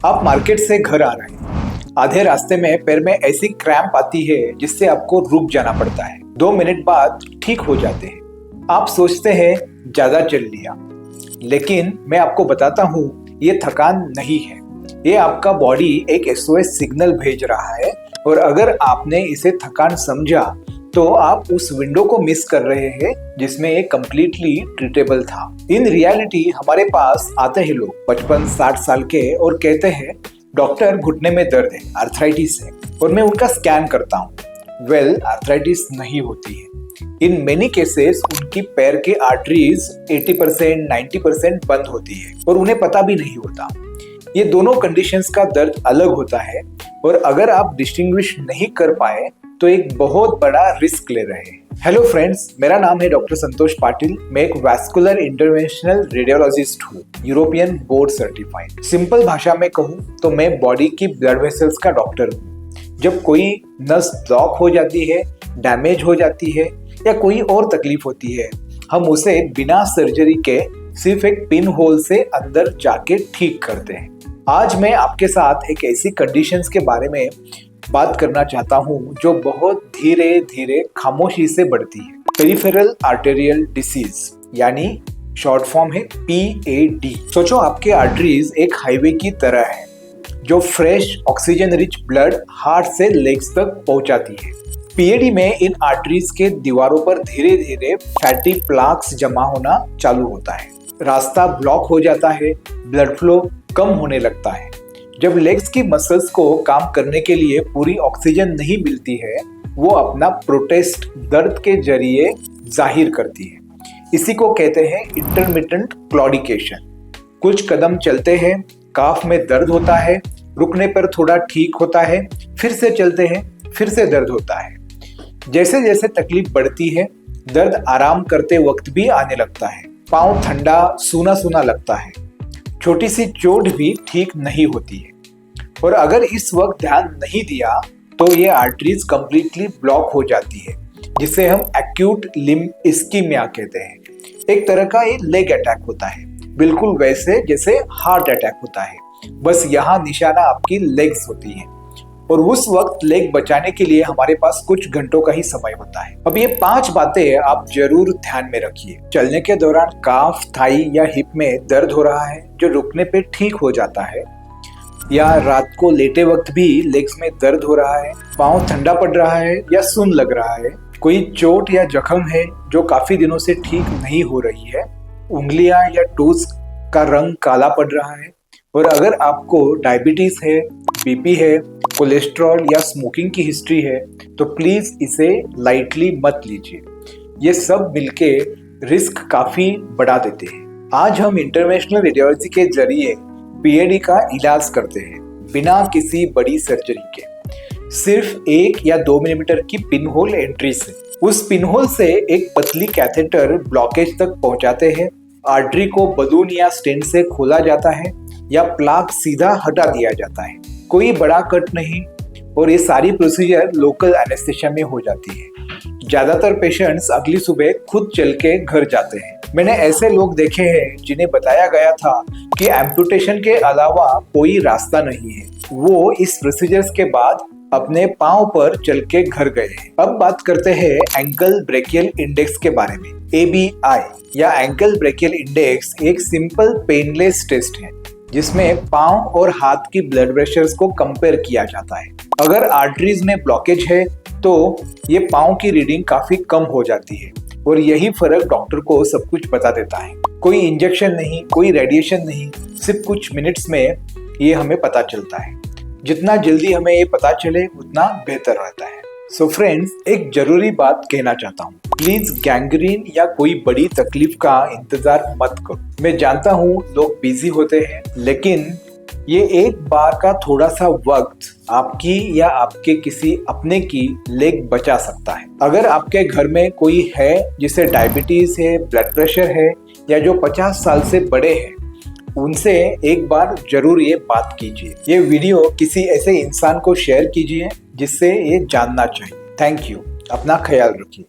आप मार्केट से घर आ रहे हैं, आधे रास्ते में पैर में ऐसी क्रैम्प आती है जिससे आपको रुक जाना पड़ता है। 2 मिनट बाद ठीक हो जाते हैं। आप सोचते हैं ज्यादा चल लिया, लेकिन मैं आपको बताता हूँ ये थकान नहीं है, ये आपका बॉडी एक एसओएस सिग्नल भेज रहा है। और अगर आपने इसे थकान समझा तो आप उस विंडो को मिस कर रहे हैं जिसमें ये कम्प्लीटली ट्रीटेबल था। इन रियलिटी हमारे पास आते हैं लोग 55-60 साल के और कहते हैं डॉक्टर घुटने में दर्द है, आर्थराइटिस है, और मैं उनका स्कैन करता हूँ। वेल, आर्थराइटिस नहीं होती है। इन मेनी केसेस उनकी पैर के आर्टरीज 80% 90% बंद होती है और उन्हें पता भी नहीं होता। ये दोनों कंडीशंस का दर्द अलग होता है और अगर आप डिस्टिंग्विश नहीं कर पाए तो एक बहुत बड़ा रिस्क ले रहे हैं। हेलो फ्रेंड्स, मेरा नाम है डॉक्टर संतोष पाटिल। मैं एक वैस्कुलर इंटरवेंशनल रेडियोलॉजिस्ट हूँ, यूरोपियन बोर्ड सर्टिफाइड। सिंपल भाषा में कहूँ तो मैं बॉडी की ब्लड वेसल्स का डॉक्टर हूँ। जब कोई नस ब्लॉक हो जाती है, डैमेज हो जाती है या कोई और तकलीफ होती है, हम उसे बिना सर्जरी के सिर्फ एक पिन होल से अंदर जाके ठीक करते हैं। आज मैं आपके साथ एक ऐसी कंडीशंस के बारे में बात करना चाहता हूँ जो बहुत धीरे धीरे खामोशी से बढ़ती है। पेरिफेरल आर्टेरियल डिसीज, यानी शॉर्ट फॉर्म है PAD। सोचो आपके आर्टरीज एक हाईवे की तरह है जो fresh oxygen rich blood heart से लेग्स तक पहुंचाती है। PAD में इन आर्टरीज के दीवारों पर धीरे धीरे फैटी प्लाक्स जमा होना चालू होता है, रास्ता ब्लॉक हो जाता है, ब्लड फ्लो कम होने लगता है। जब लेग्स की मसल्स को काम करने के लिए पूरी ऑक्सीजन नहीं मिलती है, वो अपना प्रोटेस्ट दर्द के जरिए जाहिर करती है। इसी को कहते हैं इंटरमिटेंट क्लॉडिकेशन। कुछ कदम चलते हैं, काफ में दर्द होता है, रुकने पर थोड़ा ठीक होता है, फिर से चलते हैं, फिर से दर्द होता है। जैसे जैसे तकलीफ बढ़ती है, दर्द आराम करते वक्त भी आने लगता है। पाँव ठंडा सूना सूना लगता है, छोटी सी चोट भी ठीक नहीं होती है। और अगर इस वक्त ध्यान नहीं दिया तो ये आर्टरीज कंप्लीटली ब्लॉक हो जाती है, जिसे हम एक्यूट लिम्ब इस्कीमिया कहते हैं। एक तरह का ये लेग अटैक होता है, बिल्कुल वैसे जैसे हार्ट अटैक होता है, बस यहाँ निशाना आपकी लेग्स होती है। और उस वक्त लेग बचाने के लिए हमारे पास कुछ घंटों का ही समय होता है। अब ये 5 बातें आप जरूर ध्यान में रखिए। चलने के दौरान काफ, थाई या हिप में दर्द हो रहा है जो रुकने पे ठीक हो जाता है, या रात को लेटे वक्त भी लेग्स में दर्द हो रहा है, पाँव ठंडा पड़ रहा है या सुन्न लग रहा है, कोई चोट या जख्म है जो काफी दिनों से ठीक नहीं हो रही है, उंगलियां या टोज का रंग काला पड़ रहा है, और अगर आपको डायबिटीज है, BP है, कोलेस्ट्रॉल या स्मोकिंग की हिस्ट्री है तो प्लीज इसे लाइटली मत लीजिए। ये सब मिलके रिस्क काफी बढ़ा देते हैं। आज हम इंटरवेंशनल रेडियोलॉजी के जरिए PAD का इलाज करते हैं बिना किसी बड़ी सर्जरी के, सिर्फ 1 या 2 मिलीमीटर की पिन होल एंट्री से। उस पिन होल से एक पतली कैथेटर ब्लॉकेज तक पहुंचाते हैं, आर्टरी को बलून या स्टेंट से खोला जाता है या प्लाक सीधा हटा दिया जाता है। कोई बड़ा कट नहीं, और ये सारी प्रोसीजर लोकल एनेस्थेशिया में हो जाती है। ज्यादातर पेशेंट्स अगली सुबह खुद चल के घर जाते हैं। मैंने ऐसे लोग देखे हैं जिन्हें बताया गया था कि एम्पुटेशन के अलावा कोई रास्ता नहीं है, वो इस प्रोसीजर्स के बाद अपने पांव पर चल के घर गए हैं। अब बात करते हैं एंकल ब्रेकियल इंडेक्स के बारे में। ABI या एंकल ब्रेकियल इंडेक्स एक सिंपल पेनलेस टेस्ट है जिसमें पांव और हाथ की ब्लड प्रेशर्स को कंपेयर किया जाता है। अगर आर्टरीज में ब्लॉकेज है तो ये पांव की रीडिंग काफी कम हो जाती है, और यही फर्क डॉक्टर को सब कुछ बता देता है। कोई इंजेक्शन नहीं, कोई रेडिएशन नहीं, सिर्फ कुछ मिनट्स में ये हमें पता चलता है। जितना जल्दी हमें ये पता चले उतना बेहतर रहता है। सो फ्रेंड्स, एक जरूरी बात कहना चाहता हूँ, प्लीज गैंग्रीन या कोई बड़ी तकलीफ का इंतजार मत करो। मैं जानता हूँ लोग बिजी होते हैं, लेकिन ये एक बार का थोड़ा सा वक्त आपकी या आपके किसी अपने की लेग बचा सकता है। अगर आपके घर में कोई है जिसे डायबिटीज है, ब्लड प्रेशर है, या जो 50 साल से बड़े हैं, उनसे एक बार जरूर ये बात कीजिए। ये वीडियो किसी ऐसे इंसान को शेयर कीजिए जिससे ये जानना चाहिए। Thank you. अपना ख्याल रखिए।